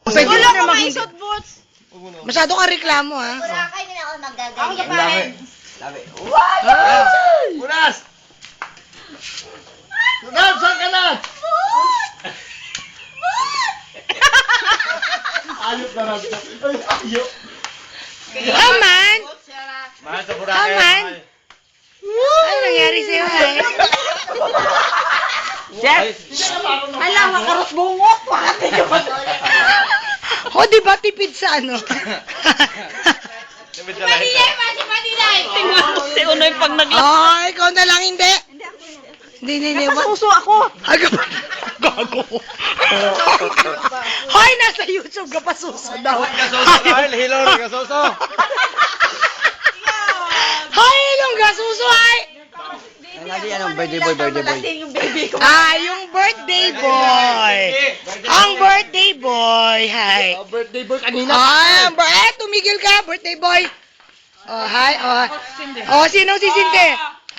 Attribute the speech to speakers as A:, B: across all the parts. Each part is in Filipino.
A: Pwede
B: Wala
A: mo
B: ko
A: naman
B: may
A: hindi.
B: suit boots.
A: Masyado ka reklamo, ha?
C: Wala kayo na ako
B: Ako
C: magaganyan.
B: kapahin.
D: Sabi.
E: Unas! Unas, saan ka na? Ayop na rin. Ayop.
A: Come on!
E: Mahal sa
A: Come
E: Boracay.
A: on! Ano nangyari sa'yo, ha?
B: Jeff! Ala, makarot bungot. Makati ka pa.
A: O, di ba tipid sa ano?
B: Padilay pa si Padilay. Si Unoy pag
A: Oh, ikaw na lang, hindi. Hindi.
B: Suso ako.
A: Aga pa. Gago. Hoy, nasa YouTube ka pa suso daw.
E: Hilong Gasoso.
A: Hoy, ilong ka suso, ay.
D: Lagi yan ang birthday boy, birthday boy.
B: Lasing yung baby ko.
A: Ah, yung birthday boy. Ang birthday boy, hi.
E: Birthday boy kanina.
A: Tumigil ka, birthday boy. Oh, hi. Oh, sino si Sinte?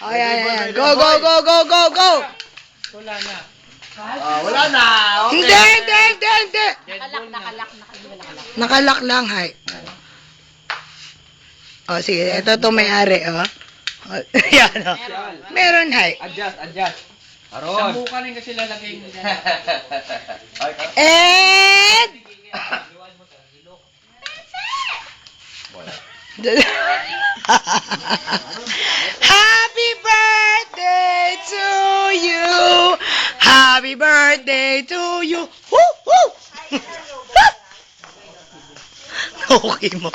A: Oh, yan. Go.
E: Wala na.
A: Hindi.
B: Nakalak.
A: Nakalak lang, hi. Oh, sige. Ito may-ari, oh. Yan, oh. Meron, hi.
D: Adjust. Aron.
F: Sambukan rin kasi lalagay mo dyan.
A: And... Happy birthday to you. Happy birthday to you. Woo! Okay mo.